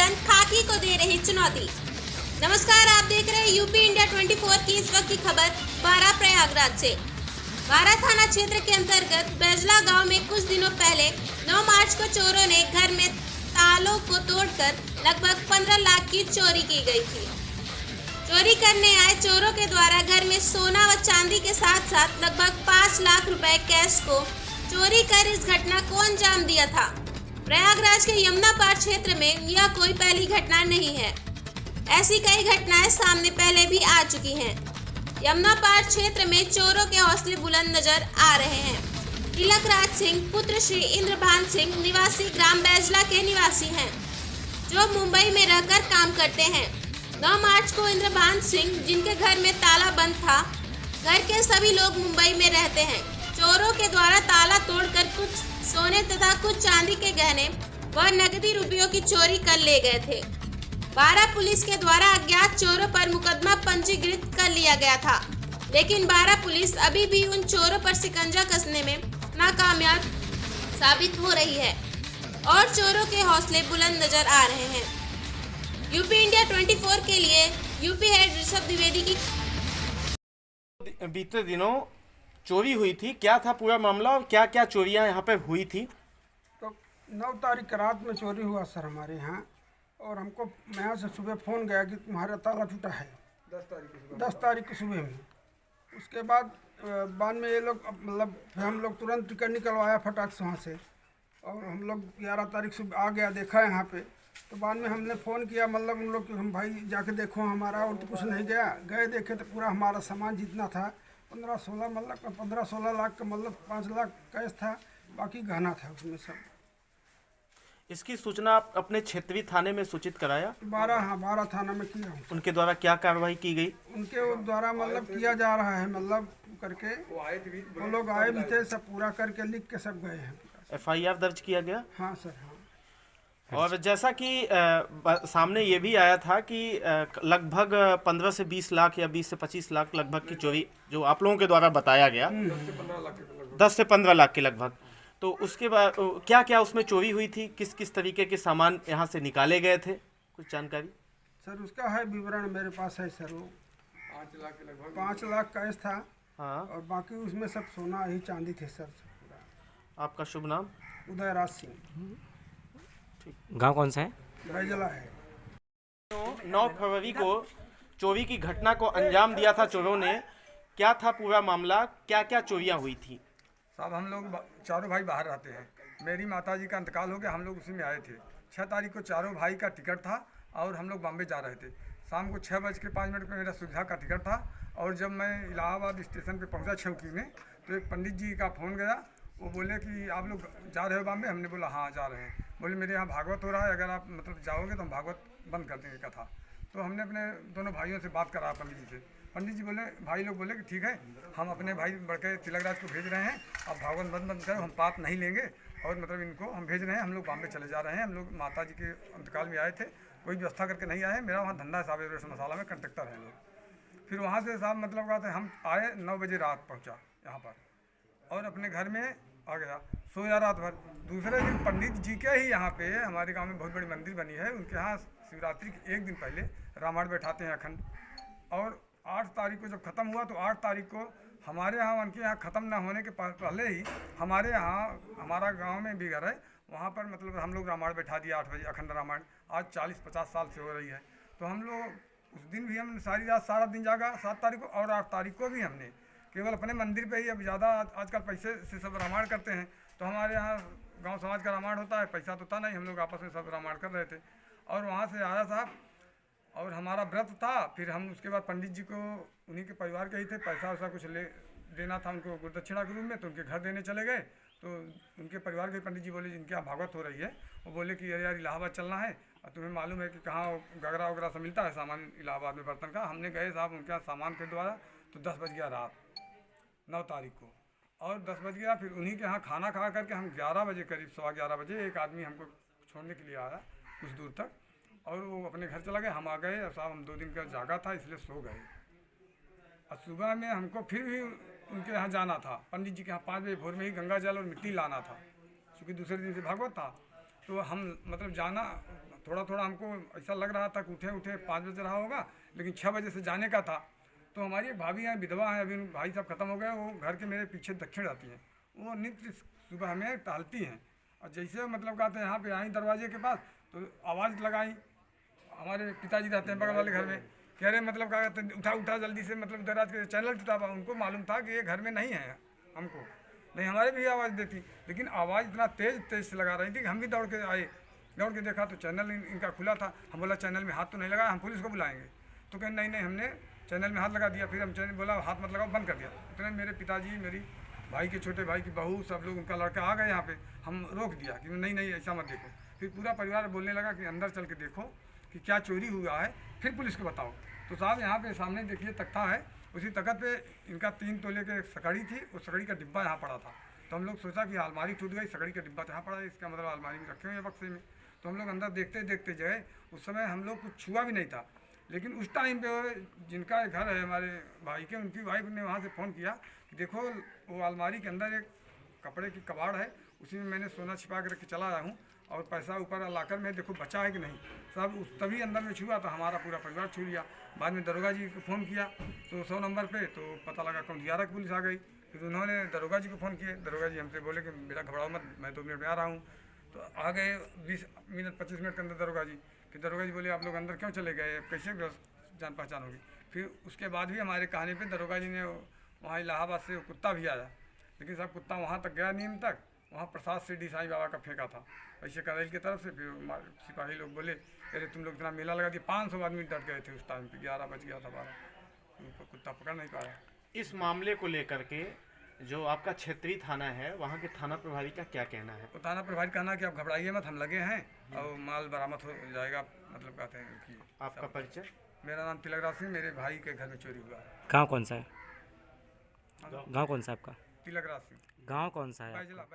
बुलंद खाकी को दे रही चुनौती। नमस्कार, आप देख रहे हैं यूपी इंडिया 24 की इस वक्त की खबर बारा प्रयागराज से। बारा थाना क्षेत्र के अंतर्गत बैजला गांव में कुछ दिनों पहले 9 मार्च को चोरों ने घर में तालों को तोड़कर लगभग 15 लाख की चोरी की गई थी। चोरी करने आए चोरों के द्वारा घर में सोना व चांदी के साथ साथ लगभग 5 लाख रुपए कैश को चोरी कर इस घटना को अंजाम दिया था। प्रयागराज के यमुना पार क्षेत्र में यह कोई पहली घटना नहीं है। ऐसी कई घटनाएं सामने पहले भी आ चुकी हैं। यमुना पार क्षेत्र में चोरों के हौसले बुलंद नजर आ रहे हैं। तिलक राज सिंह पुत्र श्री इंद्रभान सिंह निवासी ग्राम बैजला के निवासी हैं, जो मुंबई में रहकर काम करते हैं। 9 मार्च को इंद्रभान सिंह, जिनके घर में ताला बंद था, घर के सभी लोग मुंबई में रहते हैं, चोरों के द्वारा ताला तोड़कर कुछ सोने तथा कुछ चांदी के गहने व नकदी रुपयों की चोरी कर ले गए थे। बारा पुलिस के द्वारा अज्ञात चोरों पर मुकदमा पंजीकृत कर लिया गया था, लेकिन बारा पुलिस अभी भी उन चोरों पर शिकंजा कसने में नाकामयाब साबित हो रही है और चोरों के हौसले बुलंद नजर आ रहे हैं। यूपी इंडिया 24 के लिए यूपी हेड ऋषभ द्विवेदी की। बीते दिनों चोरी हुई थी, क्या था पूरा मामला और क्या क्या चोरियां यहाँ पे हुई थी? तो 9 तारीख रात में चोरी हुआ सर हमारे यहाँ, और हमको यहाँ से सुबह फ़ोन गया कि तुम्हारा ताला टूटा है 10 तारीख की सुबह में। उसके बाद में ये लोग मतलब फिर हम लोग तुरंत टिकट निकलवाया फटाक से वहाँ से, और हम लोग 11 तारीख सुबह आ गया, देखा यहाँ पे। तो बाद में हमने फ़ोन किया मतलब उन लोग कि हम भाई जाके देखो हमारा, और तो कुछ नहीं गया। गए देखे तो पूरा हमारा सामान जितना था 15-16 लाख का मतलब 5 लाख कैश था, बाकी गहना था उसमें सब। इसकी सूचना आप अपने क्षेत्रीय थाने में सूचित कराया? 12 थाना में किया हूँ। उनके द्वारा क्या कार्रवाई की गई? उनके द्वारा मतलब किया जा रहा है, मतलब करके वो लोग आए भी थे, सब पूरा करके लिख के सब गए हैं। FIR दर्ज किया गया? हाँ सर, हाँ। और जैसा कि सामने ये भी आया था कि लगभग 15 से 20 लाख या 20 से 25 लाख लगभग की चोरी जो आप लोगों के द्वारा बताया गया, 10 से 15 लाख के लगभग। तो उसके बाद क्या क्या उसमें चोरी हुई थी, किस किस तरीके के सामान यहाँ से निकाले गए थे, कुछ जानकारी? सर उसका है विवरण मेरे पास है सर। वो 5 लाख कैश था। हाँ। और बाकी उसमें सब सोना ही चांदी थे सर पूरा। आपका शुभ नाम? उदय राज सिंह। गांव कौन सा है? बैजला है। 9 फरवरी को चोरी की घटना को अंजाम दिया था चोरों ने, क्या था पूरा मामला, क्या क्या चोरियां हुई थी? साहब हम लोग चारों भाई बाहर रहते हैं। मेरी माताजी का इंतकाल हो गया, हम लोग उसी में आए थे। 6 तारीख को चारों भाई का टिकट था और हम लोग बॉम्बे जा रहे थे। शाम को 6:05 पर मेरा सुविधा का टिकट था, और जब मैं इलाहाबाद स्टेशन पे पहुंचा छौकी में, तो एक पंडित जी का फ़ोन गया। वो बोले कि आप लोग जा रहे हो बॉम्बे? हमने बोला हाँ जा रहे हैं। बोले मेरे यहाँ भागवत हो रहा है, अगर आप मतलब जाओगे तो हम भागवत बंद कर देंगे कथा। तो हमने अपने दोनों भाइयों से बात करा पंडित जी से। पंडित जी बोले, भाई लोग बोले कि ठीक है, हम अपने भाई बड़के तिलकराज को भेज रहे हैं, अब भागवत बंद करो, हम पाप नहीं लेंगे, और मतलब इनको हम भेज रहे हैं, हम लोग बॉम्बे चले जा रहे हैं। हम लोग माता जी के अंतकाल में आए थे, कोई व्यवस्था करके नहीं आए हैं। मेरा वहाँ धंधा है साहब, रेशम मसाला में कंडक्टर है लोग। फिर वहाँ से साहब मतलब क्या था, हम आए 9 बजे रात पहुँचा यहाँ पर, और अपने घर में आ गया, सोया रात भर। दूसरे दिन पंडित जी के ही यहाँ पे हमारे गांव में बहुत बड़ी मंदिर बनी है, उनके यहाँ शिवरात्रि के 1 दिन पहले रामायण बैठाते हैं अखंड। और 8 तारीख को जब ख़त्म हुआ, तो 8 तारीख को हमारे यहाँ, उनके यहाँ ख़त्म ना होने के पहले ही हमारे यहाँ, हमारा गांव में भी घर है, वहाँ पर मतलब हम लोग रामायण बैठा दिया 8 बजे अखंड रामायण। आज 40-50 साल से हो रही है। तो हम लोग उस दिन भी हम सारी रात सारा दिन जागा 7 तारीख को, और 8 तारीख को भी हमने केवल अपने मंदिर पे ही, अब ज़्यादा आजकल पैसे से सब रामायण करते हैं। तो हमारे यहाँ गांव समाज का रामायण होता है, पैसा तो था नहीं, हम लोग आपस में सब रामायण कर रहे थे। और वहाँ से आया साहब, और हमारा व्रत था। फिर हम उसके बाद पंडित जी को, उन्हीं के परिवार के ही थे, पैसा वैसा कुछ ले देना था उनको गुरुदक्षिणा के रूप में, तो उनके घर देने चले गए। तो उनके परिवार के पंडित जी बोले, जिनके यहाँ भागवत हो रही है, वो बोले कि अरे यार इलाहाबाद चलना है, और तुम्हें मालूम है कि कहाँ गगरा वगैरह सब मिलता है सामान इलाहाबाद में बर्तन का। हमने गए साहब उनके यहाँ सामान के द्वारा, तो 10 बज गया रात 9 तारीख को, और 10 बज गया। फिर उन्हीं के यहाँ खाना खा करके हम 11 बजे करीब, 11:15 बजे एक आदमी हमको छोड़ने के लिए आया कुछ दूर तक, और वो अपने घर चला गया। हम आ गए, और साहब हम 2 दिन का जागा था, इसलिए सो गए। और सुबह में हमको फिर भी उनके यहाँ जाना था, पंडित जी के यहाँ 5 बजे भोर में ही गंगा जल और मिट्टी लाना था, क्योंकि दूसरे दिन से भागवत था। तो हम मतलब जाना थोड़ा थोड़ा हमको ऐसा लग रहा था कि उठे 5 बज रहा होगा, लेकिन 6 बजे से जाने का था। तो हमारी एक भाभी हैं, विधवा हैं, अभी भाई साहब ख़त्म हो गए, वो घर के मेरे पीछे दक्षिण रहती हैं। वो नित्य सुबह हमें टहलती हैं, और जैसे मतलब कहते हैं यहाँ पे आई दरवाजे के पास तो आवाज़ लगाई। हमारे पिताजी रहते हैं बगल वाले घर में, कह रहे मतलब क्या कहते हैं उठा उठा जल्दी से, मतलब दराज के चैनल टूटा हुआ। उनको मालूम था कि ये घर में नहीं है, हमको नहीं, हमारे भी आवाज़ देती, लेकिन आवाज़ इतना तेज़ से लगा रही थी कि हम भी दौड़ के आए। दौड़ के देखा तो चैनल इनका खुला था। हम बोला चैनल में हाथ तो नहीं लगाया, हम पुलिस को बुलाएंगे। तो कहें नहीं नहीं, हमने चैनल में हाथ लगा दिया। फिर हम चैनल बोला हाथ मत लगाओ, बंद कर दिया। इतने मेरे पिताजी, मेरी भाई के छोटे भाई की बहू, सब लोग, उनका लड़का आ गए यहाँ पे। हम रोक दिया कि नहीं नहीं ऐसा मत देखो। फिर पूरा परिवार बोलने लगा कि अंदर चल के देखो कि क्या चोरी हुआ है, फिर पुलिस को बताओ। तो साहब यहाँ पे सामने देखिए तख्ता है, उसी तख्त पे इनका 3 तोले के सकड़ी थी, उस सकड़ी का डिब्बा यहाँ पड़ा था। तो हम लोग सोचा कि अलमारी टूट गई, सकड़ी का डिब्बा तो यहाँ पड़ा है, इसका मतलब अलमारी में रखे हुए हैं बक्से में। तो हम लोग अंदर देखते देखते जो है, उस समय हम लोग कुछ छुआ भी नहीं था। लेकिन उस टाइम पे जिनका घर है हमारे भाई के, उनकी वाइफ ने वहाँ से फ़ोन किया कि देखो वो अलमारी के अंदर एक कपड़े की कबाड़ है, उसी में मैंने सोना छिपा कर के चला आया हूँ, और पैसा ऊपर लाकर में देखो बचा है कि नहीं। सब उस तभी अंदर में छुआ, तो हमारा पूरा परिवार छू लिया। बाद में दरोगा जी को फ़ोन किया तो 100 नंबर पे, तो पता लगा कौंदियारा की पुलिस आ गई। फिर उन्होंने दरोगा जी को फ़ोन किए। दरोगा जी हमसे बोले कि बेटा घबराओ मत, मैं 2 मिनट में आ रहा हूँ। तो आ गए 20 मिनट 25 मिनट के अंदर दरोगा जी। फिर दरोगा जी बोले आप लोग अंदर क्यों चले गए, कैसे जान पहचान होगी। फिर उसके बाद भी हमारे कहने पे दरोगा जी ने वहाँ इलाहाबाद से कुत्ता भी आया, लेकिन सब कुत्ता वहाँ तक गया नीम तक, वहाँ प्रसाद से साईं बाबा का फेंका था ऐसे करेल की तरफ से। फिर सिपाही लोग बोले अरे तुम लोग इतना मेला लगा दिया, 500 आदमी डट गए थे उस टाइम पे। 11 बज गया था, 12 कुत्ता पकड़ नहीं पाया। इस मामले को लेकर के जो आपका क्षेत्रीय थाना है, वहाँ के थाना प्रभारी का क्या कहना है? तो थाना प्रभारी कहना कि आप घबराइए मत, हम लगे हैं और माल बरामद हो जाएगा, मतलब कहते हैं कि। आपका परिचय? मेरा नाम तिलकराज सिंह, मेरे भाई के घर में चोरी हुआ है। गांव कौन सा है? गांव कौन सा है आपका? तिलकराज सिंह, गांव कौन सा है? बैजला।